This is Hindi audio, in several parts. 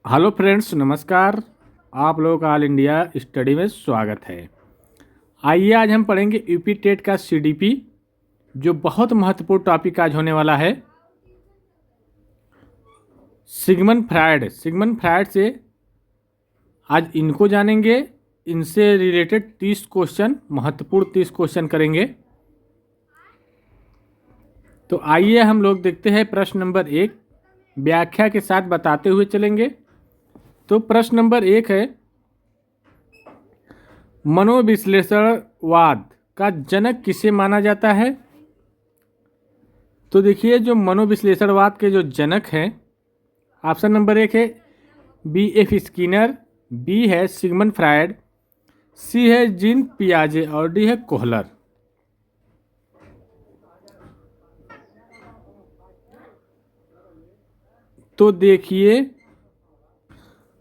हेलो फ्रेंड्स, नमस्कार। आप लोगों का ऑल इंडिया स्टडी में स्वागत है। आइए आज हम पढ़ेंगे यूपी टेट का सीडीपी, जो बहुत महत्वपूर्ण टॉपिक आज होने वाला है। सिगमंड फ्रायड से आज इनको जानेंगे। इनसे रिलेटेड 30 क्वेश्चन, महत्वपूर्ण 30 क्वेश्चन करेंगे। तो आइए हम लोग देखते हैं प्रश्न नंबर 1, व्याख्या के साथ बताते हुए चलेंगे। तो प्रश्न नंबर 1 है, मनोविश्लेषणवाद का जनक किसे माना जाता है? तो देखिए, जो मनोविश्लेषणवाद के जो जनक हैं, ऑप्शन नंबर 1 है B.F. स्किनर, बी है सिगमंड फ्रायड, सी है जीन पियाजे और डी है कोहलर। तो देखिए,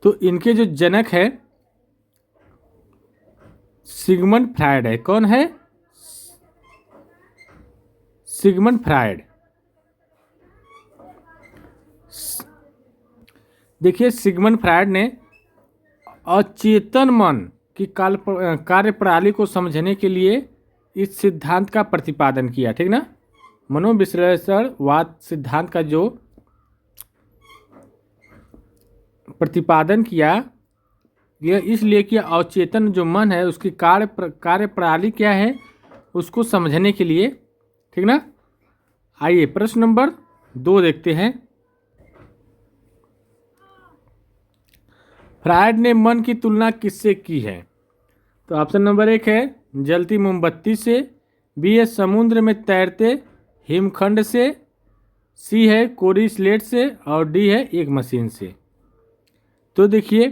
तो इनके जो जनक है सिगमंड फ्रायड है। कौन है? Sigmund Freud. देखिए, सिगमंड फ्रायड ने अचेतन मन की कार्य प्रणाली को समझने के लिए इस सिद्धांत का प्रतिपादन किया। ठीक ना? मनोविश्लेषणवाद सिद्धांत का जो प्रतिपादन किया, यह इसलिए कि अवचेतन जो मन है उसकी कार्य प्रणाली क्या है उसको समझने के लिए। ठीक ना? आइए प्रश्न नंबर 2 देखते हैं। फ्रायड ने मन की तुलना किससे की है? तो ऑप्शन नंबर 1 है जलती मोमबत्ती से, बी है समुद्र में तैरते हिमखंड से, सी है कोरी स्लेट से और डी है एक मशीन से। तो देखिए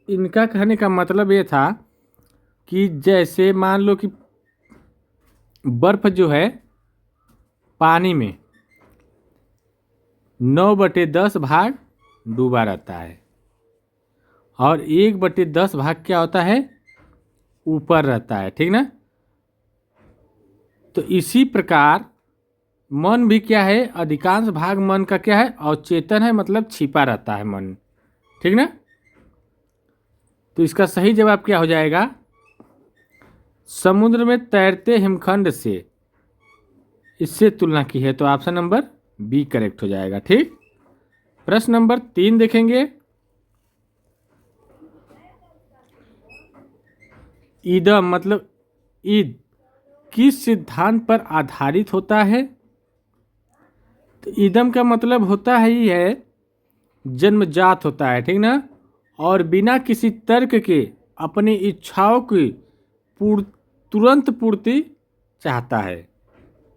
इनका कहने का मतलब ये था कि जैसे मान लो कि बर्फ जो है पानी में 9/10 भाग डूबा रहता है और 1/10 भाग क्या होता है? ऊपर रहता है। ठीक ना? तो इसी प्रकार मन भी क्या है, अधिकांश भाग मन का क्या है? अवचेतन है, मतलब छिपा रहता है मन। ठीक ना? तो इसका सही जवाब क्या हो जाएगा? समुद्र में तैरते हिमखंड से इससे तुलना की है, तो ऑप्शन नंबर बी करेक्ट हो जाएगा। ठीक। प्रश्न नंबर 3 देखेंगे। ईदम मतलब ईद किस सिद्धांत पर आधारित होता है? तो ईदम का मतलब होता है ही है जन्मजात होता है। ठीक ना? और बिना किसी तर्क के अपनी इच्छाओं की तुरंत पूर्ति चाहता है।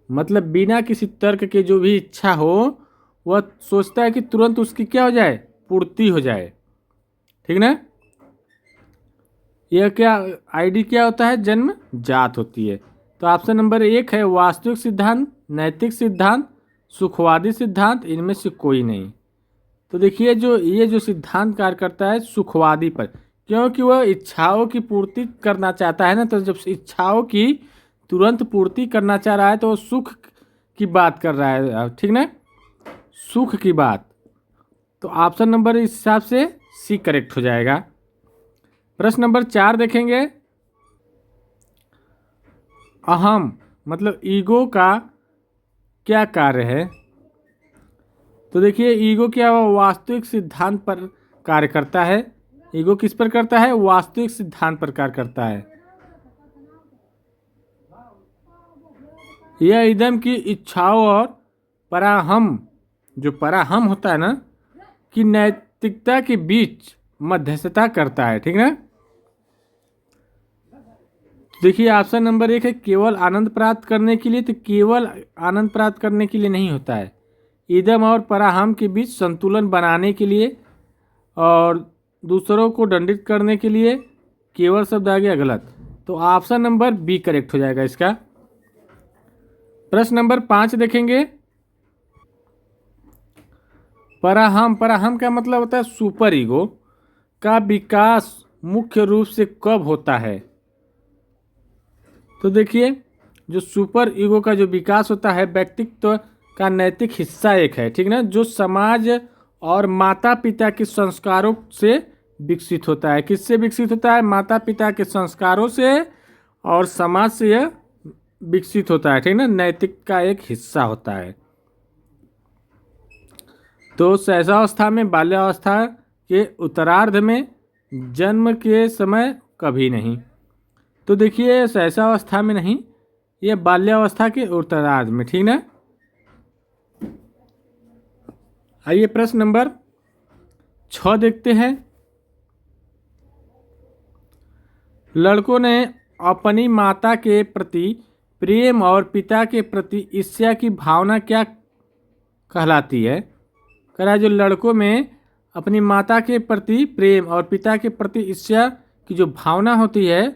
मतलब बिना किसी तर्क के जो भी इच्छा हो वह सोचता है कि तुरंत उसकी क्या हो जाए? पूर्ति हो जाए। ठीक ना? यह क्या आईडी क्या होता है? जन्म जात होती है। तो ऑप्शन नंबर 1 है वास्तविक सिद्धांत, नैतिक सिद्धांत, सुखवादी सिद्धांत, इनमें से कोई नहीं। तो देखिए, ये जो सिद्धांत कार्य करता है सुखवादी पर, क्योंकि वह इच्छाओं की पूर्ति करना चाहता है ना। तो जब इच्छाओं की तुरंत पूर्ति करना चाह रहा है तो वो सुख की बात कर रहा है। ठीक ना? सुख की बात। तो ऑप्शन नंबर इस हिसाब से सी करेक्ट हो जाएगा। प्रश्न नंबर 4 देखेंगे। अहम मतलब ईगो का क्या कार्य है? तो देखिए, ईगो क्या वास्तविक सिद्धांत पर कार्य करता है। ईगो किस पर करता है? वास्तविक सिद्धांत पर कार्य करता है। यह इदम की इच्छाओं और पराहम, जो पराहम होता है ना, कि नैतिकता के बीच मध्यस्थता करता है। ठीक ना? देखिए, ऑप्शन नंबर 1 है केवल आनंद प्राप्त करने के लिए। तो केवल आनंद प्राप्त करने के लिए नहीं होता है, इदम और पराहम के बीच संतुलन बनाने के लिए और दूसरों को दंडित करने के लिए। केवल शब्द आ गया गलत, तो ऑप्शन नंबर बी करेक्ट हो जाएगा इसका। प्रश्न नंबर 5 देखेंगे। पराहम का मतलब होता है सुपर ईगो का विकास मुख्य रूप से कब होता है? तो देखिए, जो सुपर ईगो का जो विकास होता है व्यक्तित्व का नैतिक हिस्सा एक है। ठीक ना? जो समाज और माता पिता के संस्कारों से विकसित होता है। किससे विकसित होता है? माता पिता के संस्कारों से और समाज से यह विकसित होता है, ठीक ना, नैतिक का एक हिस्सा होता है। तो शैशवावस्था में, बाल्यावस्था के उत्तरार्ध में, जन्म के समय कभी नहीं। तो देखिए शैशवावस्था में नहीं, ये बाल्यावस्था के उत्तरार्ध में, ठीक ना। आइए प्रश्न नंबर 6 देखते हैं। लड़कों ने अपनी माता के प्रति प्रेम और पिता के प्रति ईर्ष्या की भावना क्या कहलाती है? कह रहा है जो लड़कों में अपनी माता के प्रति प्रेम और पिता के प्रति ईर्ष्या की जो भावना होती है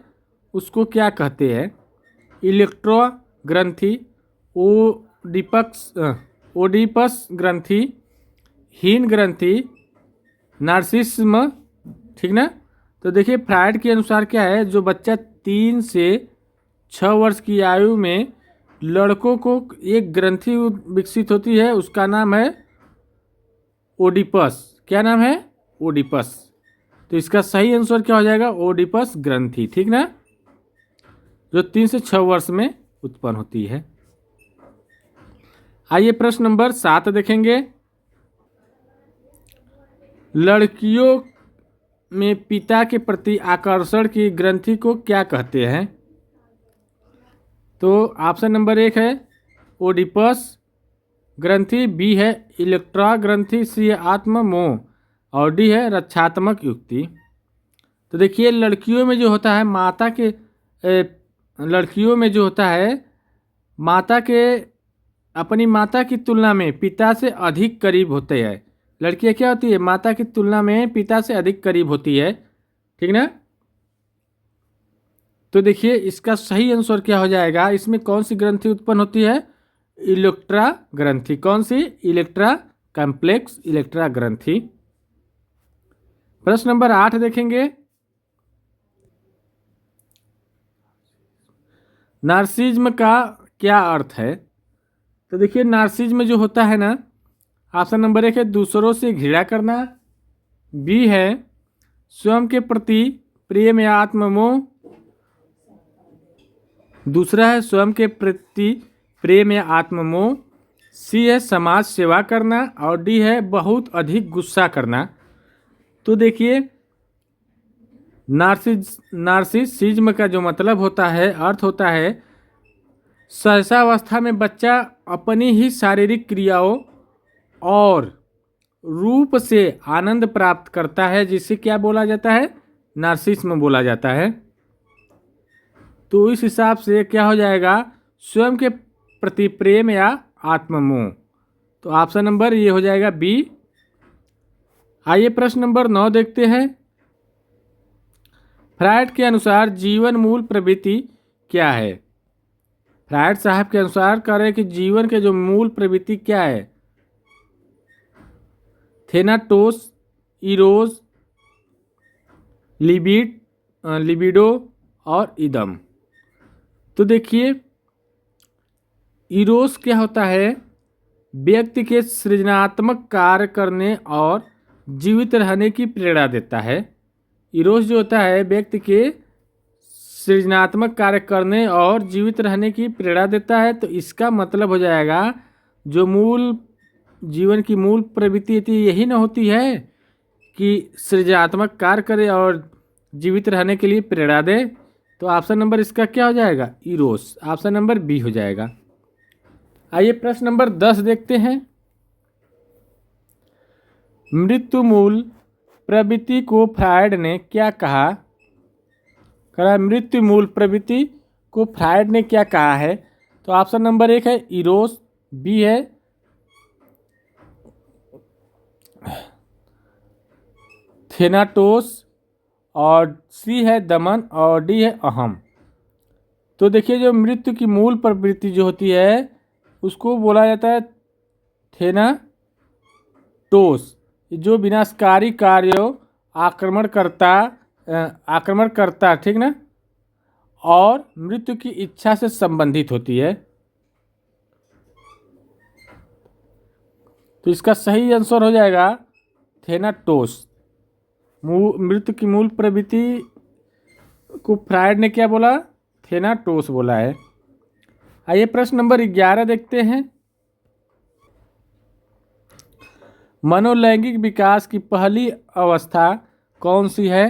उसको क्या कहते हैं? इलेक्ट्रो ग्रंथि, ओडिपस ग्रंथि, हीन ग्रंथि, नार्सिस्म, ठीक ना। तो देखिए फ्रायड के अनुसार क्या है, जो बच्चा 3 से 6 वर्ष की आयु में लड़कों को एक ग्रंथि विकसित होती है, उसका नाम है ओडिपस। क्या नाम है? ओडिपस। तो इसका सही आंसर क्या हो जाएगा? ओडिपस ग्रंथि, ठीक ना, जो 3 से 6 वर्ष में उत्पन्न होती है। आइए प्रश्न नंबर 7 देखेंगे। लड़कियों में पिता के प्रति आकर्षण की ग्रंथि को क्या कहते हैं? तो ऑप्शन नंबर 1 है ओडिपस ग्रंथि, बी है इलेक्ट्रा ग्रंथि, सी है आत्म मोह और डी है रक्षात्मक युक्ति। तो देखिए लड़कियों में जो होता है लड़कियों में जो होता है अपनी माता की तुलना में पिता से अधिक करीब होते हैं। लड़कियां क्या होती है? माता की तुलना में पिता से अधिक करीब होती है, ठीक ना। तो देखिए इसका सही आंसर क्या हो जाएगा? इसमें कौन सी ग्रंथि उत्पन्न होती है? इलेक्ट्रा ग्रंथि। कौन सी? इलेक्ट्रा कॉम्प्लेक्स इलेक्ट्रा ग्रंथि। प्रश्न नंबर 8 देखेंगे। नार्सिज्म का क्या अर्थ है? तो देखिए नार्सिज्म जो होता है ना, ऑप्शन नंबर 1 है दूसरों से घृणा करना, बी है स्वयं के प्रति प्रेम या आत्ममोह, दूसरा है स्वयं के प्रति प्रेम या आत्ममोह, सी है समाज सेवा करना और डी है बहुत अधिक गुस्सा करना। तो देखिए नार्सिसिज्म का जो मतलब होता है, अर्थ होता है शैशवावस्था में बच्चा अपनी ही शारीरिक क्रियाओं और रूप से आनंद प्राप्त करता है, जिसे क्या बोला जाता है? नार्सिसिज्म बोला जाता है। तो इस हिसाब से क्या हो जाएगा? स्वयं के प्रति प्रेम या आत्ममोह। तो ऑप्शन नंबर ये हो जाएगा बी। आइए प्रश्न नंबर 9 देखते हैं। फ्रायड के अनुसार जीवन मूल प्रवृत्ति क्या है? फ्रायड साहब के अनुसार कह रहे हैं कि जीवन के जो मूल प्रवृत्ति क्या है? थेनाटोस, इरोज, लिबिडो और इदम। तो देखिए इरोस क्या होता है? व्यक्ति के सृजनात्मक कार्य करने और जीवित रहने की प्रेरणा देता है। इरोस जो होता है व्यक्ति के सृजनात्मक कार्य करने और जीवित रहने की प्रेरणा देता है। तो इसका मतलब हो जाएगा जो जीवन की मूल प्रवृत्ति यही ना होती है कि सृजनात्मक कार्य करे और जीवित रहने के लिए प्रेरणा दे। तो ऑप्शन नंबर इसका क्या हो जाएगा? इरोस। ऑप्शन नंबर बी हो जाएगा। आइए प्रश्न नंबर 10 देखते हैं। मृत्यु मूल प्रवृत्ति को फ्रायड ने क्या कहा? मृत्यु मूल प्रवृत्ति को फ्रायड ने क्या कहा है? तो ऑप्शन नंबर 1 है इरोस, बी है थेनाटोस और सी है दमन और डी है अहम। तो देखिए जो मृत्यु की मूल प्रवृत्ति जो होती है उसको बोला जाता है थेनाटोस, जो विनाशकारी कार्यों आक्रमण करता, ठीक ना, और मृत्यु की इच्छा से संबंधित होती है। तो इसका सही आंसर हो जाएगा थेनाटोस। मृत्यु की मूल प्रवृत्ति को फ्रायड ने क्या बोला? थेनाटोस बोला है। आइए प्रश्न नंबर 11 देखते हैं। मनोलैंगिक विकास की पहली अवस्था कौन सी है?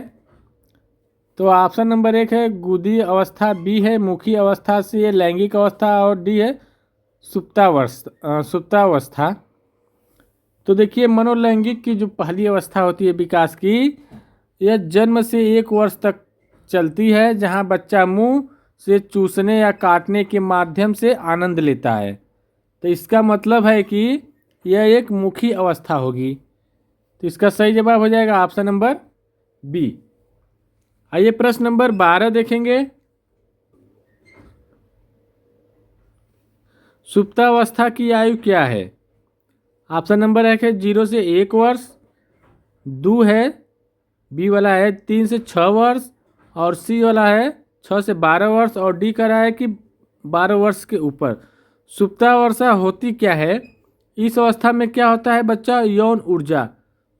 तो ऑप्शन नंबर 1 है गुदी अवस्था, बी है मुखी अवस्था, सी है लैंगिक अवस्था और डी है सुप्तावस्था। तो देखिए मनोलैंगिक की जो पहली अवस्था होती है विकास की, यह जन्म से 1 वर्ष तक चलती है, जहां बच्चा मुंह से चूसने या काटने के माध्यम से आनंद लेता है। तो इसका मतलब है कि यह एक मुखी अवस्था होगी। तो इसका सही जवाब हो जाएगा ऑप्शन नंबर बी। आइए प्रश्न नंबर 12 देखेंगे। सुप्तावस्था की आयु क्या है? ऑप्शन नंबर 1 है 0 से 1 वर्ष, दो है बी वाला है 3 से 6 वर्ष और सी वाला है 6 से 12 वर्ष और डी का रहा है कि 12 वर्ष के ऊपर। सुप्तावस्था होती क्या है? इस अवस्था में क्या होता है? बच्चा यौन ऊर्जा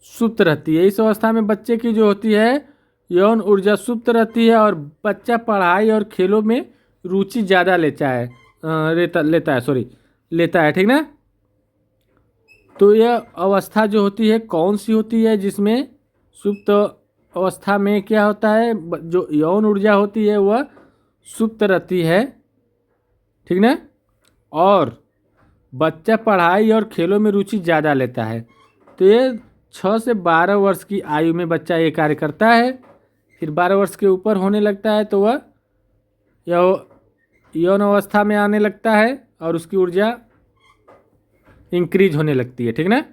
सुप्त रहती है। इस अवस्था में बच्चे की जो होती है यौन ऊर्जा सुप्त रहती है और बच्चा पढ़ाई और खेलों में रुचि ज़्यादा लेता है, ठीक ना। तो यह अवस्था जो होती है कौन सी होती है? जिसमें सुप्त अवस्था में क्या होता है, जो यौन ऊर्जा होती है वह सुप्त रहती है, ठीक ना, और बच्चा पढ़ाई और खेलों में रुचि ज़्यादा लेता है। तो ये 6 से 12 वर्ष की आयु में बच्चा ये कार्य करता है। फिर 12 वर्ष के ऊपर होने लगता है तो वह यौन अवस्था में आने लगता है और उसकी ऊर्जा इंक्रीज होने लगती है, ठीक ना।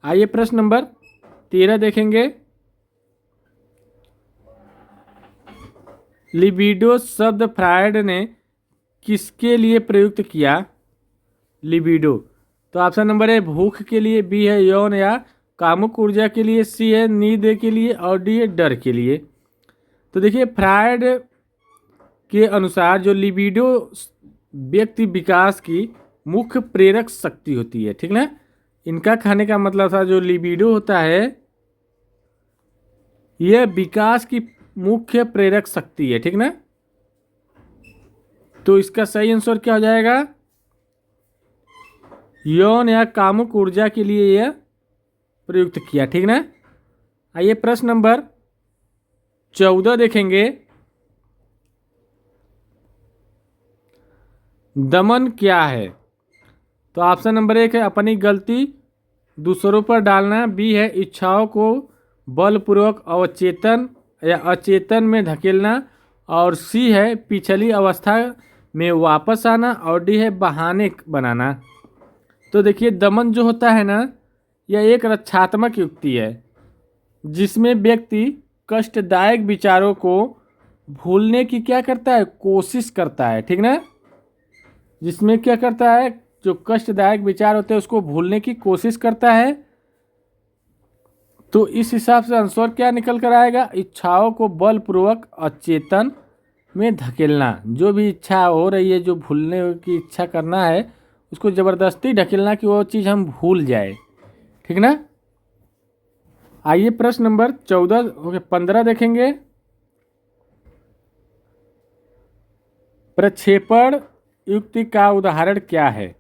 आइए प्रश्न नंबर 13 देखेंगे। लिबिडो शब्द फ्रायड ने किसके लिए प्रयुक्त किया? लिबिडो। तो ऑप्शन नंबर ए भूख के लिए, बी है यौन या कामुक ऊर्जा के लिए, सी है नींद के लिए और डी है डर के लिए। तो देखिए फ्रायड के अनुसार जो लिबिडो व्यक्ति विकास की मुख्य प्रेरक शक्ति होती है, ठीक ना। इनका कहने का मतलब था जो लिबिडो होता है यह विकास की मुख्य प्रेरक शक्ति है, ठीक ना। तो इसका सही आंसर क्या हो जाएगा? यौन या कामुक ऊर्जा के लिए यह प्रयुक्त किया, ठीक ना। आइए प्रश्न नंबर 14 देखेंगे। दमन क्या है? तो ऑप्शन नंबर 1 है अपनी गलती दूसरों पर डालना, बी है इच्छाओं को बलपूर्वक अवचेतन या अचेतन में धकेलना और सी है पिछली अवस्था में वापस आना और डी है बहाने बनाना। तो देखिए दमन जो होता है ना, यह एक रक्षात्मक युक्ति है जिसमें व्यक्ति कष्टदायक विचारों को भूलने की क्या करता है? कोशिश करता है, ठीक ना। जिसमें क्या करता है, जो कष्टदायक विचार होते हैं उसको भूलने की कोशिश करता है। तो इस हिसाब से आंसर क्या निकल कर आएगा? इच्छाओं को बलपूर्वक अचेतन में धकेलना। जो भी इच्छा हो रही है, जो भूलने की इच्छा करना है, उसको ज़बरदस्ती ढकेलना कि वो चीज़ हम भूल जाए, ठीक ना। आइए प्रश्न नंबर 15 देखेंगे। प्रक्षेपण युक्ति का उदाहरण क्या है?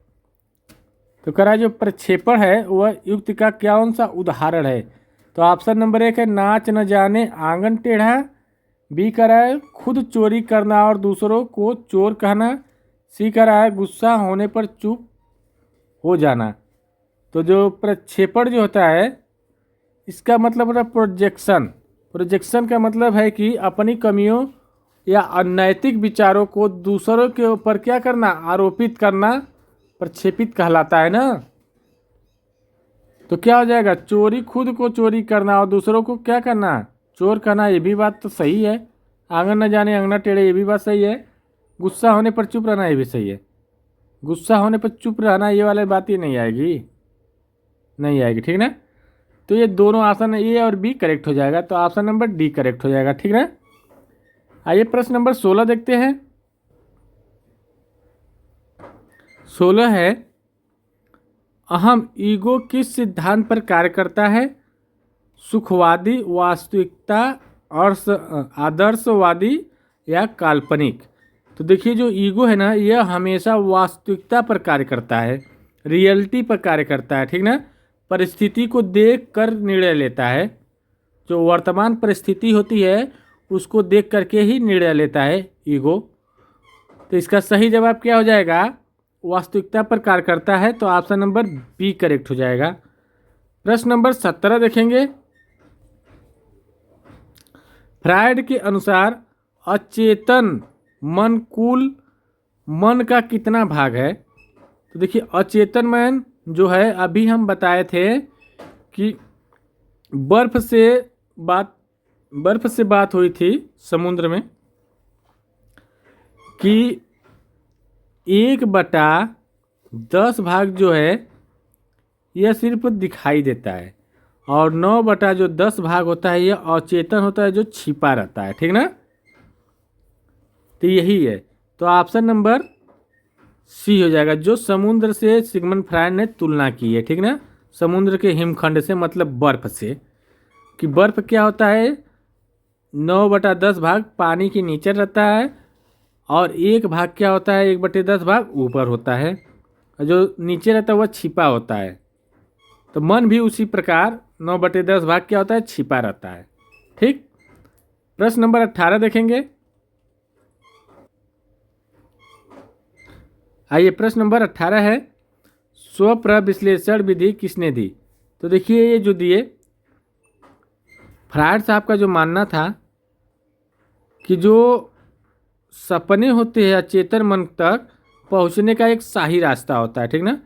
तो करा जो प्रक्षेपण है वह युक्ति का कौन सा उदाहरण है? तो ऑप्शन नंबर 1 है नाच न जाने आंगन टेढ़ा, बी करा है खुद चोरी करना और दूसरों को चोर कहना, सी करा है गुस्सा होने पर चुप हो जाना। तो जो प्रक्षेपण जो होता है इसका मतलब होता है प्रोजेक्शन। प्रोजेक्शन का मतलब है कि अपनी कमियों या अनैतिक विचारों को दूसरों के ऊपर क्या करना? आरोपित करना प्रक्षेपित कहलाता है ना। तो क्या हो जाएगा? चोरी, खुद को चोरी करना और दूसरों को क्या करना? चोर कहना। ये भी बात तो सही है। आंगन न जाने अंगना टेढ़े, ये भी बात सही है। गुस्सा होने पर चुप रहना, ये भी सही है। गुस्सा होने पर चुप रहना ये वाली बात ही नहीं आएगी, ठीक ना। तो ये दोनों ऑप्शन ए और बी करेक्ट हो जाएगा। तो ऑप्शन नंबर डी करेक्ट हो जाएगा, ठीक ना। आइए प्रश्न नंबर 16 देखते हैं। 16 है अहम ईगो किस सिद्धांत पर कार्य करता है? सुखवादी, वास्तविकता, अर्थ आदर्शवादी या काल्पनिक। तो देखिए जो ईगो है ना, यह हमेशा वास्तविकता पर कार्य करता है, रियलिटी पर कार्य करता है, ठीक ना। परिस्थिति को देख कर निर्णय लेता है, जो वर्तमान परिस्थिति होती है उसको देख करके ही निर्णय लेता है ईगो। तो इसका सही जवाब क्या हो जाएगा? वास्तविकता पर कार्य करता है। तो ऑप्शन नंबर बी करेक्ट हो जाएगा। प्रश्न नंबर 17 देखेंगे। फ्रायड के अनुसार अचेतन मन कुल मन का कितना भाग है? तो देखिए अचेतन मन जो है, अभी हम बताए थे कि बर्फ से बात हुई थी समुद्र में कि 1/10 भाग जो है यह सिर्फ दिखाई देता है, और 9/10 भाग होता है यह अचेतन होता है, जो छिपा रहता है, ठीक ना। तो यही है। तो ऑप्शन नंबर सी हो जाएगा, जो समुद्र से सिगमंड फ्रायड ने तुलना की है, ठीक ना। समुद्र के हिमखंड से मतलब बर्फ से, कि बर्फ क्या होता है, 9/10 भाग पानी के नीचे रहता है, और एक भाग क्या होता है, 1/10 भाग ऊपर होता है, और जो नीचे रहता है वह छिपा होता है। तो मन भी उसी प्रकार 9/10 भाग क्या होता है, छिपा रहता है, ठीक। प्रश्न नंबर 18 देखेंगे। आइए प्रश्न नंबर 18 है, स्वप्रविश्लेषण विधि किसने दी? तो देखिए ये जो दिए, फ्रायड साहब का जो मानना था कि जो सपने होते हैं अचेतन मन तक पहुंचने का एक सही रास्ता होता है, ठीक ना।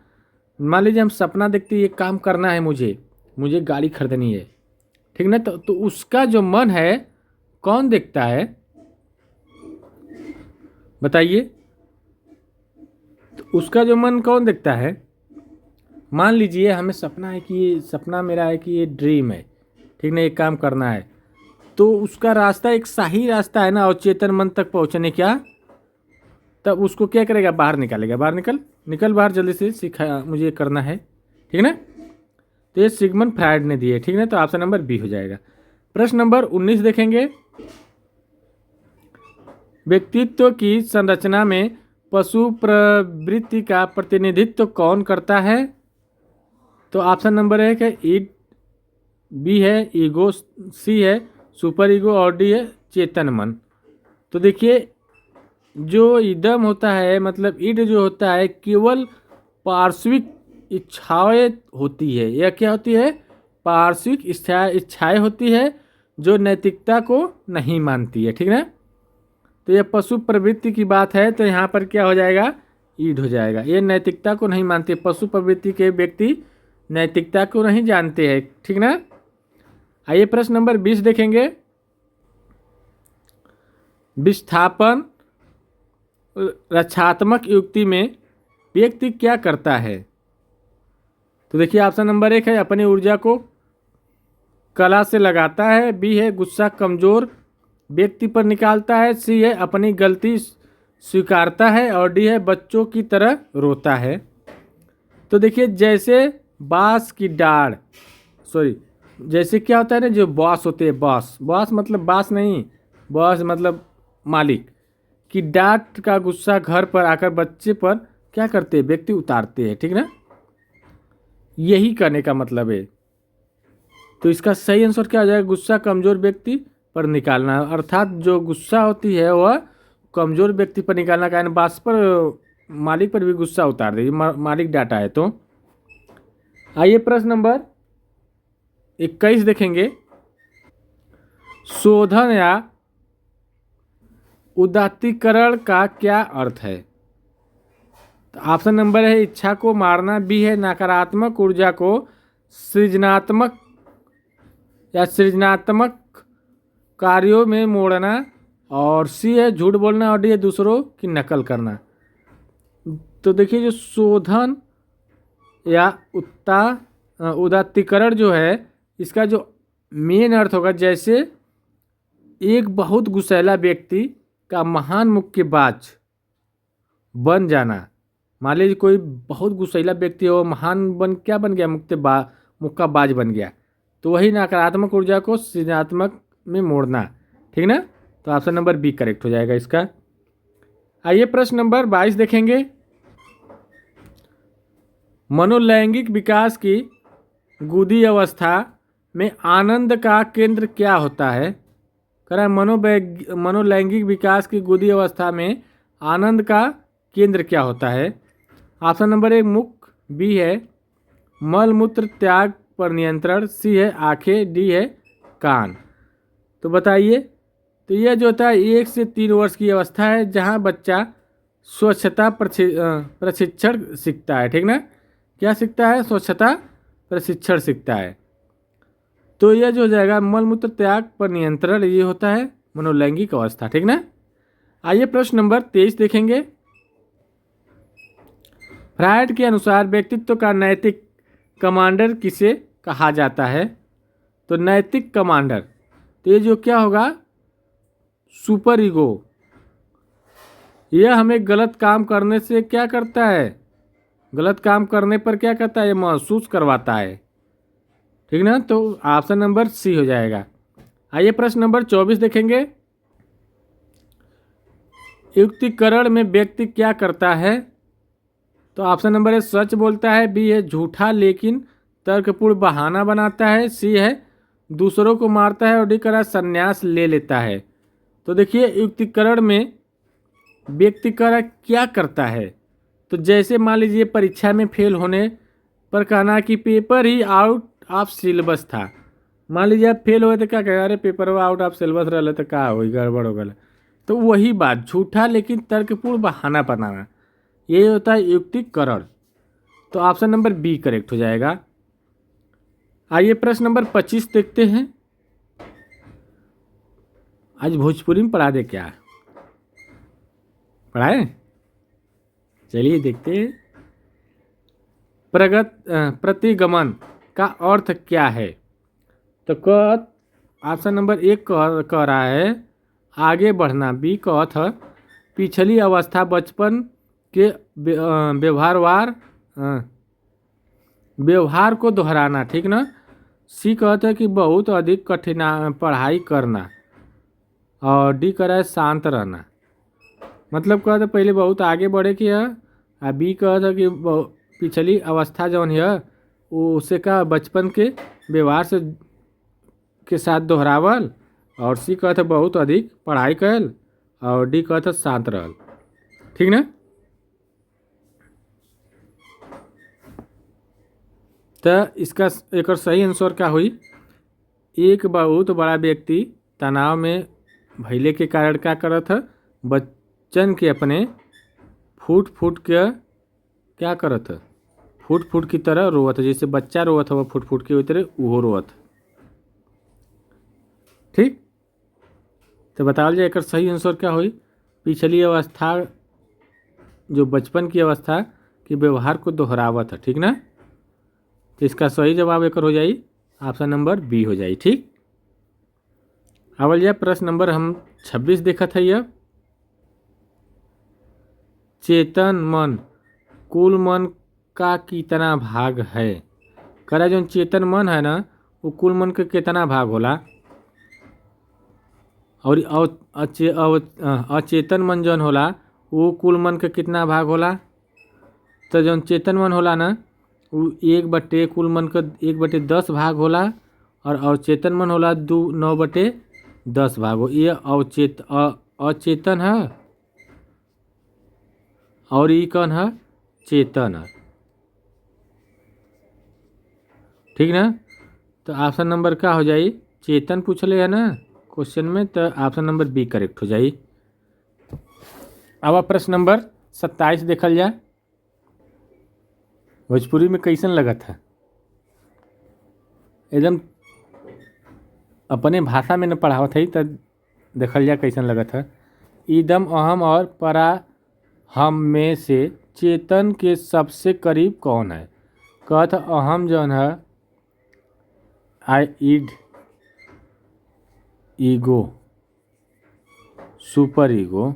मान लीजिए हम सपना देखते हैं, ये काम करना है, मुझे गाड़ी खरीदनी है, ठीक ना। तो उसका जो मन है कौन देखता है, बताइए। तो उसका जो मन कौन देखता है? मान लीजिए हमें सपना है कि ये सपना मेरा है कि ये ड्रीम है, ठीक ना, ये काम करना है, तो उसका रास्ता एक सही रास्ता है ना अवचेतन मन तक पहुंचने का। तब उसको क्या करेगा, बाहर निकालेगा, बाहर निकल बाहर जल्दी से, सीखा मुझे करना है, ठीक ना। तो ये सिगमंड फ्रायड ने दिए, ठीक ना। तो ऑप्शन नंबर बी हो जाएगा। प्रश्न नंबर 19 देखेंगे। व्यक्तित्व की संरचना में पशु प्रवृत्ति का प्रतिनिधित्व कौन करता है? तो ऑप्शन नंबर 1 है ईड, बी है ईगो, सी है सुपर ईगो, और डी है चेतन मन। तो देखिए जो इदम होता है, मतलब ईड जो होता है, केवल पार्श्विक इच्छाएं होती है। यह क्या होती है? पार्श्विक इच्छाएं होती है, जो नैतिकता को नहीं मानती है, ठीक ना। तो यह पशु प्रवृत्ति की बात है, तो यहाँ पर क्या हो जाएगा, ईड हो जाएगा। ये नैतिकता को नहीं मानते, पशु प्रवृत्ति के व्यक्ति नैतिकता को नहीं जानते हैं, ठीक ना। आइए प्रश्न नंबर 20 देखेंगे। विस्थापन रक्षात्मक युक्ति में व्यक्ति क्या करता है? तो देखिए ऑप्शन नंबर 1 है अपनी ऊर्जा को कला से लगाता है, बी है गुस्सा कमजोर व्यक्ति पर निकालता है, सी है अपनी गलती स्वीकारता है, और डी है बच्चों की तरह रोता है। तो देखिए जैसे बांस की डाढ़, जैसे क्या होता है ना, जो बॉस होते हैं, बॉस मतलब बांस नहीं, बॉस मतलब मालिक की डांट का गुस्सा घर पर आकर बच्चे पर क्या करते हैं, व्यक्ति उतारते हैं, ठीक ना। यही करने का मतलब है। तो इसका सही आंसर क्या हो जाएगा, गुस्सा कमजोर व्यक्ति पर निकालना, अर्थात जो गुस्सा होती है वह कमजोर व्यक्ति पर निकालना, कारण बांस पर मालिक पर भी गुस्सा उतार देगी, मालिक डांटा है तो। आइए प्रश्न नंबर 21 देखेंगे। शोधन या उदात्तीकरण का क्या अर्थ है? तो ऑप्शन नंबर है इच्छा को मारना, बी है नकारात्मक ऊर्जा को सृजनात्मक कार्यों में मोड़ना, और सी है झूठ बोलना, और डी है दूसरों की नकल करना। तो देखिए जो शोधन या उदात्तीकरण जो है, इसका जो मेन अर्थ होगा, जैसे एक बहुत गुस्सैला व्यक्ति का महान मुक्केबाज बन जाना। मान लीजिए कोई बहुत गुस्सैला व्यक्ति हो, महान बन क्या बन गया, मुक्केबाज बन गया, तो वही नकारात्मक ऊर्जा को सृजनात्मक में मोड़ना, ठीक ना। तो ऑप्शन नंबर बी करेक्ट हो जाएगा इसका। आइए प्रश्न नंबर 22 देखेंगे। मनोलैंगिक विकास की गुदी अवस्था में आनंद का केंद्र क्या होता है? कह रहा है मनोलैंगिक विकास की गुदी अवस्था में आनंद का केंद्र क्या होता है? ऑप्शन नंबर ए मुख, बी है मल मूत्र त्याग पर नियंत्रण, सी है आंखें, डी है कान। तो बताइए। तो यह जो होता है 1 से 3 वर्ष की अवस्था है जहाँ बच्चा स्वच्छता प्रशिक्षण सीखता है, ठीक ना। क्या सीखता है? स्वच्छता प्रशिक्षण सीखता है। तो यह जो हो जाएगा मल मूत्र त्याग पर नियंत्रण, ये होता है मनोलैंगिक अवस्था, ठीक ना। आइए प्रश्न नंबर 23 देखेंगे। फ्रायड के अनुसार व्यक्तित्व का नैतिक कमांडर किसे कहा जाता है? तो नैतिक कमांडर, तो ये जो क्या होगा सुपर ईगो, यह हमें गलत काम करने से क्या करता है? गलत काम करने पर क्या करता है? ये महसूस करवाता है, ठीक ना। तो ऑप्शन नंबर सी हो जाएगा। आइए प्रश्न नंबर 24 देखेंगे। युक्तिकरण में व्यक्ति क्या करता है? तो ऑप्शन नंबर ए सच बोलता है, बी है झूठा लेकिन तर्कपूर्ण बहाना बनाता है, सी है दूसरों को मारता है और डी करा संन्यास ले लेता है। तो देखिए युक्तिकरण में व्यक्ति क्या करता है? तो जैसे मान लीजिए परीक्षा में फेल होने पर कहना कि paper he out of syllabus था। मान लीजिए आप फेल हुए तो क्या कहें? अरे पेपर आउट ऑफ सिलेबस रहा तो क्या हो गड़बड़ हो गया। तो वही बात झूठा लेकिन तर्कपूर्ण बहाना बनाना, ये होता है युक्तिकरण। तो ऑप्शन नंबर बी करेक्ट हो जाएगा। आइए प्रश्न नंबर 25 देखते हैं। आज भोजपुरी में पढ़ा दे क्या? पढ़ाए? चलिए देखते हैं। प्रतिगमन का अर्थ क्या है? तो ऑप्शन नंबर एक कह रहा है आगे बढ़ना, बी का अर्थ पिछली अवस्था बचपन के व्यवहार को दोहराना, ठीक ना। सी कहता है कि बहुत अधिक कठिन पढ़ाई करना, और डी कह रहा है शांत रहना। मतलब कहता है पहले बहुत आगे बढ़े कि है, बी कहता है कि पिछली अवस्था जौन है वो उसे का बचपन के व्यवहार से के साथ दोहरावल, और सी कहता है बहुत अधिक पढ़ाई कैल, और डी कहता है शांत रहल, ठीक ना। तो इसका एक और सही आंसर क्या हुई? एक बहुत बड़ा व्यक्ति तनाव में भइले के कारण क्या करत है? बच्चन के अपने फूट फूट के क्या करत है? फूट फूट की तरह रोवत है। जैसे बच्चा रोवत है वो फूट फूट के वही तरह वो रोवत, ठीक। तो बताओ जाए एक सही आंसर क्या हुई? पिछली अवस्था जो बचपन की अवस्था के व्यवहार को दोहरावत है, ठीक ना। तो इसका सही जवाब एक हो जाई ऑप्शन नंबर बी हो जाई, ठीक। आवल जाए प्रश्न नंबर हम 26 देखा था। यह चेतन मन कुल मन का कितना भाग है? करा जो चेतन मन है ना वो कुल मन के कितना भाग होला? और अचेतन मन जौन होला वो कुल मन के कितना भाग होला? तो जौन चेतन मन होला ना वो 1/, कुल मन का 1/10 भाग होला, और अवचेतन मन होला 9/10 भाग हो। ये अचेतन है और ये कौन है? चेतन है, ठीक ना। तो ऑप्शन नंबर क्या हो जाई? चेतन पूछले है ना क्वेश्चन में, तो ऑप्शन नंबर बी करेक्ट हो जाई। अब प्रश्न नंबर 27 देखल जाए। भोजपुरी में कैसन लगा था? एकदम अपने भाषा में न पढ़ावत है तो देखल जाए कैसन लगा था। इदम अहम और परा हम में से चेतन के सबसे करीब कौन है? कहत अहम जौन है आई ईड, ईगो, सुपर ईगो,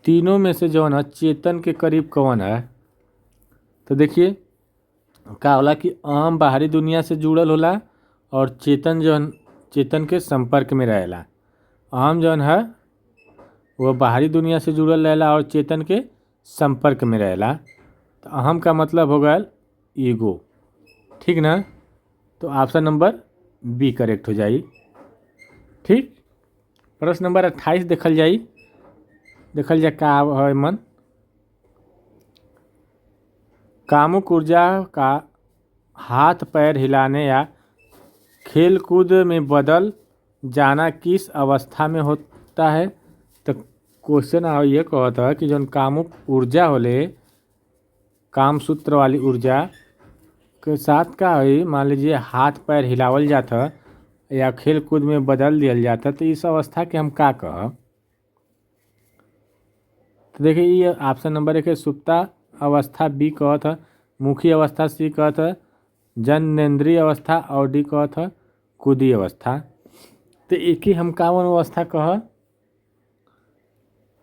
तीनों में से जौन है चेतन के करीब कौन है? तो देखिए का होला कि अहम बाहरी दुनिया से जुड़ल होला और चेतन जौन चेतन के संपर्क में रहेला। अहम जौन है वो बाहरी दुनिया से जुड़ल रहेला और चेतन के संपर्क में रहेला। तो अहम का मतलब हो गया ईगो, ठीक ना। तो ऑप्शन नंबर बी करेक्ट हो जाई। ठीक, प्रश्न नंबर 28 देखल जाए का है मन। कामुक ऊर्जा का हाथ पैर हिलाने या खेल कूद में बदल जाना किस अवस्था में होता है। तो क्वेश्चन ये कहता है कि जौन कामुक ऊर्जा होले, काम सूत्र वाली ऊर्जा के साथ का है, मान लीजिए हाथ पैर हिलावल जाता या खेल कूद में बदल दिया जाता, तो इस अवस्था के हम का कहब। तो देखिए ये ऑप्शन नंबर 1 है सुप्ता अवस्था, बी कहत है मुखी अवस्था, सी कहत है जननेंद्रिय अवस्था और डी कहत है कूदी अवस्था। तो एक ही हम कावन अवस्था कह,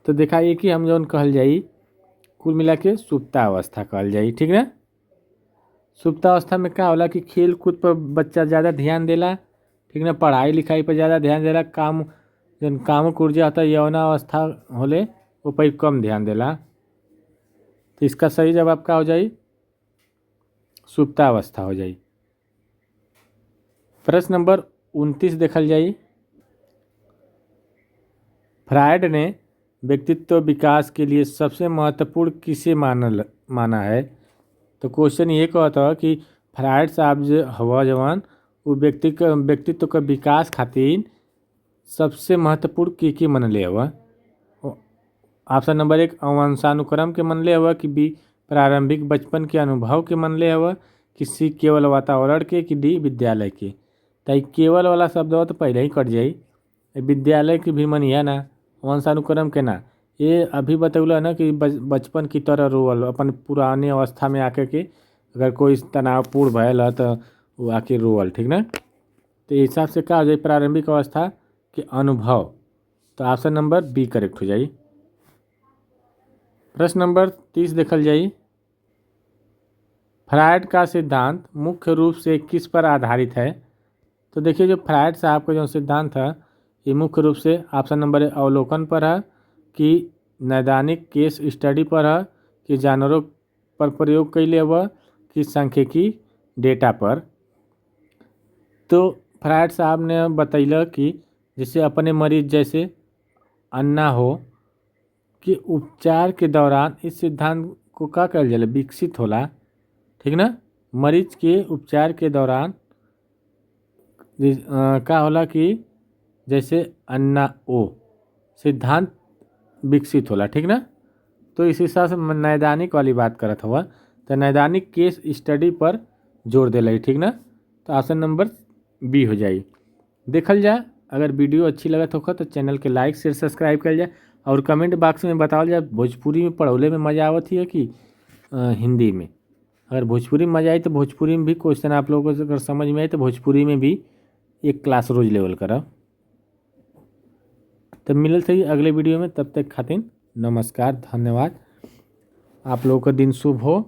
तो देखा एक ही हम जौन कहल जाई कुल मिला के सुप्ता अवस्था कहल जाई, ठीक ना। सुप्ता अवस्था में क्या होला कि खेल कूद पर बच्चा ज़्यादा ध्यान देला, ठीक ना, पढ़ाई लिखाई पर ज़्यादा ध्यान देला, काम जौन कामुक ऊर्जा होता है यौना अवस्था होले वो पर कम ध्यान देला। तो इसका सही जवाब क्या हो जाई, सुप्ता अवस्था हो जाई। प्रश्न नंबर 29 देखल जाई। फ्रायड ने व्यक्तित्व विकास के लिए सबसे महत्वपूर्ण किसे माना है। तो क्वेश्चन ये कहता है कि फ्रायड साहब जो हवा जवान वो व्यक्तित्व का विकास खातिर सबसे महत्वपूर्ण के मनले हवा। ऑप्शन नंबर 1 वंशानुक्रम के मनले हवा, कि बी प्रारंभिक बचपन के अनुभव के मनले हवा, कि सी केवल वातावरण के, कि डी विद्यालय के। तो केवल वाला शब्द हो तो पहले ही कट जाई, विद्यालय की भी मनिया ना, वंशानुक्रम के ना। ये अभी बतौला ना कि बचपन की तरह रोअल अपन पुरानी अवस्था में आके के अगर कोई तनावपूर्ण भयल है तो वो आके रोअल, ठीक ना। तो इस हिसाब से क्या हो जाए प्रारंभिक अवस्था के अनुभव। तो ऑप्शन नंबर बी करेक्ट हो जाई। प्रश्न नंबर 30 देखल जाई। फ्रायड का सिद्धांत मुख्य रूप से किस पर आधारित है। तो देखिए जो फ्रायड साहब का जो सिद्धांत है ये मुख्य रूप से ऑप्शन नंबर अवलोकन पर है, कि नैदानिक केस स्टडी पर है, कि जानवरों पर प्रयोग कैले हुआ, कि सांख्यिकी डेटा पर। तो फ्रायड साहब ने बतैला कि जैसे अपने मरीज जैसे अन्ना हो कि उपचार के दौरान इस सिद्धांत को का कहल जाला विकसित होला, ठीक ना। मरीज के उपचार के दौरान का होला कि जैसे अन्ना ओ सिद्धांत विकसित होला, ठीक ना। तो इस हिसाब से नैदानिक वाली बात करत हुआ, तो नैदानिक केस स्टडी पर जोर दिलाई, ठीक ना। तो ऑप्शन नंबर बी हो जाई। देखल जाए अगर वीडियो अच्छी लगत होगा तो चैनल के लाइक शेयर सब्सक्राइब कर जाए और कमेंट बॉक्स में बताओ जाए भोजपुरी में पढ़ौले में मज़ा आवत है कि हिंदी में। अगर भोजपुरी में मज़ा आई तो भोजपुरी में भी क्वेश्चन आप लोगों को अगर समझ में आए तो भोजपुरी में भी एक क्लास रोज लेवल करा। तब मिलल सही अगले वीडियो में, तब तक खातिर नमस्कार, धन्यवाद। आप लोगों का दिन शुभ हो।